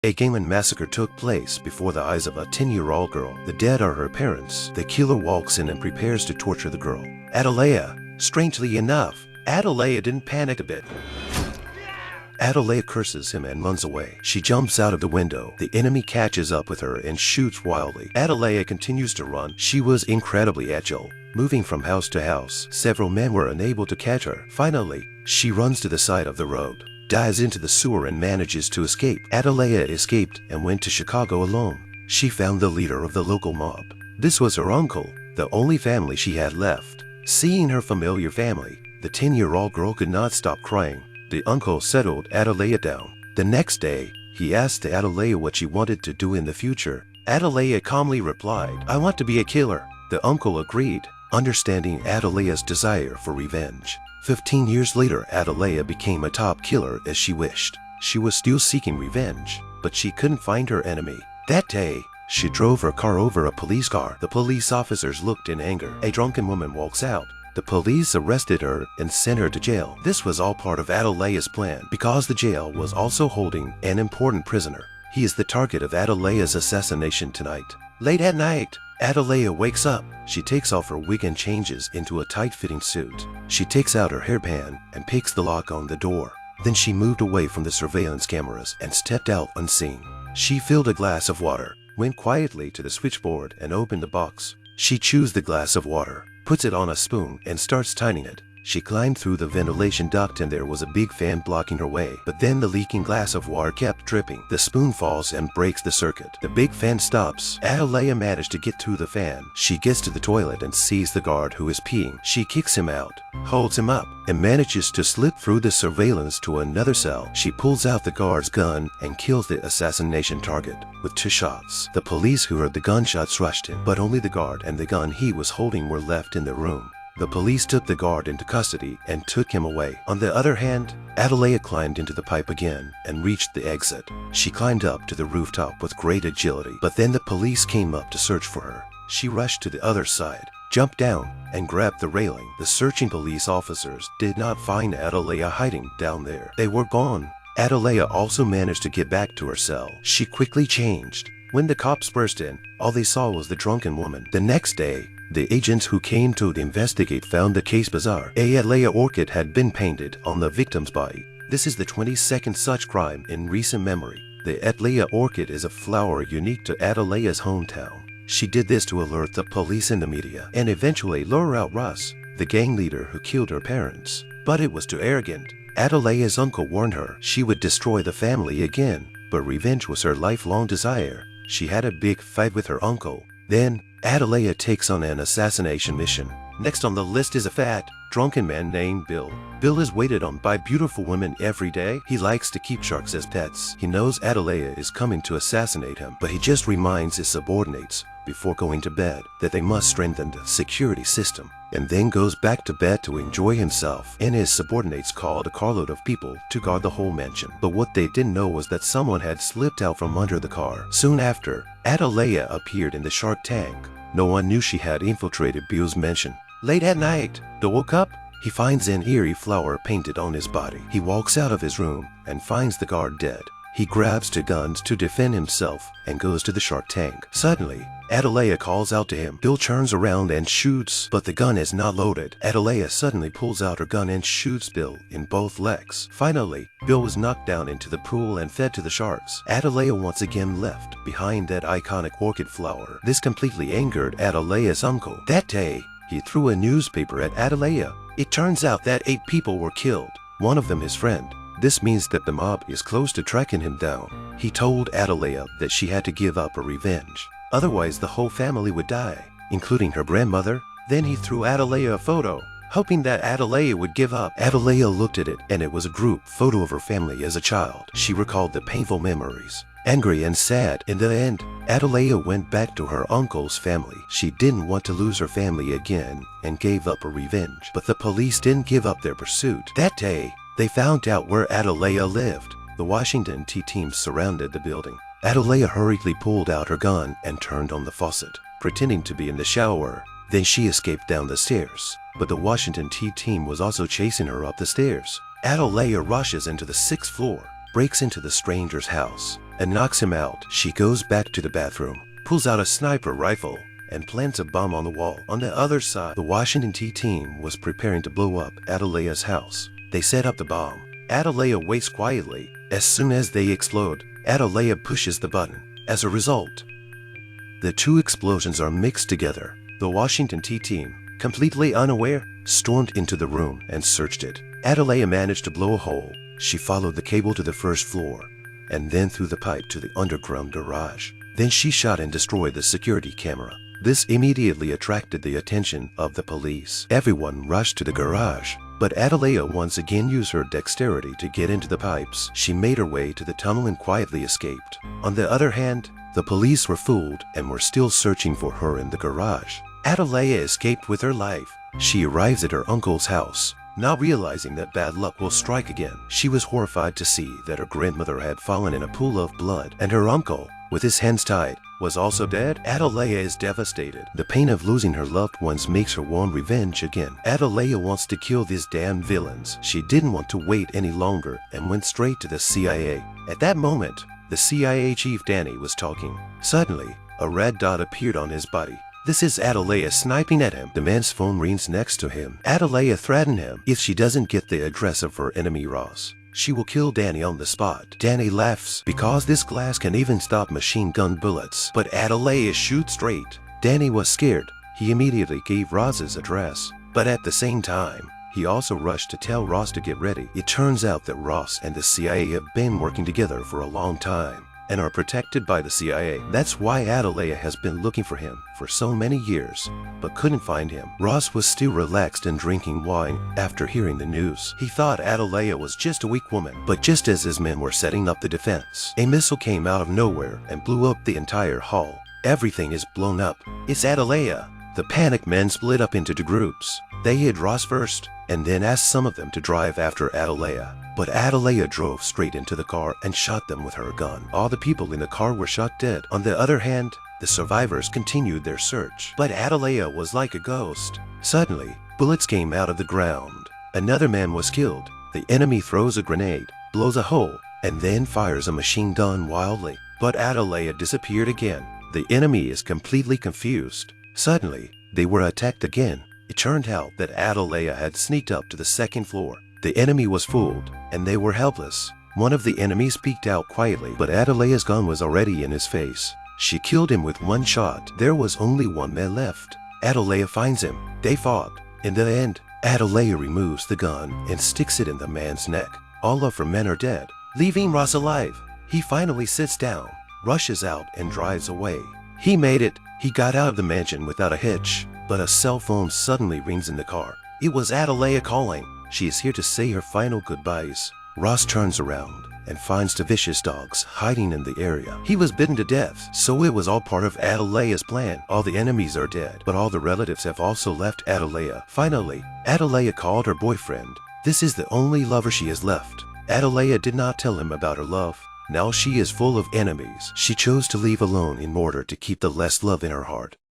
A gangland massacre took place before the eyes of a 10-year-old girl. The dead are her parents. The killer walks in and prepares to torture the girl. Cataleya. Strangely enough, Cataleya didn't panic a bit. Cataleya curses him and runs away. She jumps out of the window. The enemy catches up with her and shoots wildly. Cataleya continues to run. She was incredibly agile, moving from house to house. Several men were unable to catch her. Finally, she runs to the side of the road, dives into the sewer and manages to escape. Cataleya escaped and went to Chicago alone. She found the leader of the local mob. This was her uncle, the only family she had left. Seeing her familiar family, the 10-year-old girl could not stop crying. The uncle settled Cataleya down. The next day, he asked Cataleya what she wanted to do in the future. Cataleya calmly replied, "I want to be a killer." The uncle agreed, understanding Cataleya's desire for revenge. 15 years later, Cataleya became a top killer as she wished. She was still seeking revenge, but she couldn't find her enemy. That day, she drove her car over a police car. The police officers looked in anger. A drunken woman walks out. The police arrested her and sent her to jail. This was all part of Cataleya's plan, because the jail was also holding an important prisoner. He is the target of Cataleya's assassination tonight. Late at night, Cataleya wakes up. She takes off her wig and changes into a tight-fitting suit. She takes out her hairband and picks the lock on the door. Then she moved away from the surveillance cameras and stepped out unseen. She filled a glass of water, went quietly to the switchboard and opened the box. She chews the glass of water, puts it on a spoon, and starts tidying it. She climbed through the ventilation duct and there was a big fan blocking her way. But then the leaking glass of water kept dripping. The spoon falls and breaks the circuit. The big fan stops. Cataleya managed to get through the fan. She gets to the toilet and sees the guard who is peeing. She kicks him out, holds him up, and manages to slip through the surveillance to another cell. She pulls out the guard's gun and kills the assassination target with 2 shots. The police who heard the gunshots rushed in, but only the guard and the gun he was holding were left in the room. The police took the guard into custody and took him away. On the other hand, Cataleya climbed into the pipe again and reached the exit. She climbed up to the rooftop with great agility, but then the police came up to search for her. She rushed to the other side, jumped down, and grabbed the railing. The searching police officers did not find Cataleya hiding down there. They were gone. Cataleya also managed to get back to her cell. She quickly changed. When the cops burst in, all they saw was the drunken woman. The next day, the agents who came to investigate found the case bizarre. A Cataleya orchid had been painted on the victim's body. This is the 22nd such crime in recent memory. The Cataleya orchid is a flower unique to Cataleya's hometown. She did this to alert the police and the media, and eventually lure out Russ, the gang leader who killed her parents. But it was too arrogant. Cataleya's uncle warned her she would destroy the family again, but revenge was her lifelong desire. She had a big fight with her uncle. Then, Cataleya takes on an assassination mission. Next on the list is a fat, drunken man named Bill. Bill is waited on by beautiful women every day. He likes to keep sharks as pets. He knows Cataleya is coming to assassinate him, but he just reminds his subordinates before going to bed that they must strengthen the security system, and then goes back to bed to enjoy himself. And his subordinates called a carload of people to guard the whole mansion. But what they didn't know was that someone had slipped out from under the car. Soon after, Cataleya appeared in the shark tank. No one knew she had infiltrated Bill's mansion. Late at night, Bill woke up. He finds an eerie flower painted on his body. He walks out of his room and finds the guard dead. He grabs 2 guns to defend himself and goes to the shark tank. Suddenly, Cataleya calls out to him. Bill turns around and shoots, but the gun is not loaded. Cataleya suddenly pulls out her gun and shoots Bill in both legs. Finally, Bill was knocked down into the pool and fed to the sharks. Cataleya once again left behind that iconic orchid flower. This completely angered Cataleya's uncle. That day, he threw a newspaper at Cataleya. It turns out that 8 people were killed, one of them his friend. This means that the mob is close to tracking him down. He told Cataleya that she had to give up her revenge. Otherwise, the whole family would die, including her grandmother. Then he threw Cataleya a photo, hoping that Cataleya would give up. Cataleya looked at it, and it was a group photo of her family as a child. She recalled the painful memories. Angry and sad, in the end, Cataleya went back to her uncle's family. She didn't want to lose her family again and gave up her revenge. But the police didn't give up their pursuit. That day, they found out where Cataleya lived. The Washington team surrounded the building. Cataleya hurriedly pulled out her gun and turned on the faucet, pretending to be in the shower. Then she escaped down the stairs. But the Washington team was also chasing her up the stairs. Cataleya rushes into the 6th floor, breaks into the stranger's house. and knocks him out. She goes back to the bathroom, pulls out a sniper rifle, and plants a bomb on the wall. On the other side, the Washington team was preparing to blow up Cataleya's house. They set up the bomb. Cataleya waits quietly. As soon as they explode, Cataleya pushes the button. As a result, the two explosions are mixed together. The Washington team, completely unaware, stormed into the room and searched it. Cataleya managed to blow a hole. She followed the cable to the first floor, and then through the pipe to the underground garage. Then she shot and destroyed the security camera. This immediately attracted the attention of the police. Everyone rushed to the garage, but Cataleya once again used her dexterity to get into the pipes. She made her way to the tunnel and quietly escaped. On the other hand, the police were fooled and were still searching for her in the garage. Cataleya escaped with her life. She arrives at her uncle's house, not realizing that bad luck will strike again. She was horrified to see that her grandmother had fallen in a pool of blood, and her uncle, with his hands tied, was also dead. Cataleya is devastated. The pain of losing her loved ones makes her want revenge again. Cataleya wants to kill these damn villains. She didn't want to wait any longer and went straight to the CIA. At that moment, the CIA chief Danny was talking. Suddenly, a red dot appeared on his body. This is Cataleya sniping at him. The man's phone rings next to him. Cataleya threatened him. If she doesn't get the address of her enemy Ross, she will kill Danny on the spot. Danny laughs because this glass can even stop machine gun bullets. But Cataleya shoots straight. Danny was scared. He immediately gave Ross's address. But at the same time, he also rushed to tell Ross to get ready. It turns out that Ross and the CIA have been working together for a long time and are protected by the CIA. That's why Cataleya has been looking for him for so many years, but couldn't find him. Ross was still relaxed and drinking wine after hearing the news. He thought Cataleya was just a weak woman, but just as his men were setting up the defense, a missile came out of nowhere and blew up the entire hall. Everything is blown up. It's Cataleya. The panicked men split up into two groups. They hid Ross first, and then asked some of them to drive after Cataleya. But Cataleya drove straight into the car and shot them with her gun. All the people in the car were shot dead. On the other hand, the survivors continued their search. But Cataleya was like a ghost. Suddenly, bullets came out of the ground. Another man was killed. The enemy throws a grenade, blows a hole, and then fires a machine gun wildly. But Cataleya disappeared again. The enemy is completely confused. Suddenly, they were attacked again. It turned out that Cataleya had sneaked up to the second floor. The enemy was fooled, and they were helpless. One of the enemies peeked out quietly, but Cataleya's gun was already in his face. She killed him with one shot. There was only one man left. Cataleya finds him. They fought. In the end, Cataleya removes the gun and sticks it in the man's neck. All of her men are dead, leaving Ross alive. He finally sits down, rushes out, and drives away. He made it. He got out of the mansion without a hitch, but a cell phone suddenly rings in the car. It was Cataleya calling. She is here to say her final goodbyes. Ross turns around and finds the vicious dogs hiding in the area. He was bitten to death, so it was all part of Cataleya's plan. All the enemies are dead, but all the relatives have also left Cataleya. Finally, Cataleya called her boyfriend. This is the only lover she has left. Cataleya did not tell him about her love. Now she is full of enemies. She chose to leave alone in order to keep the less love in her heart.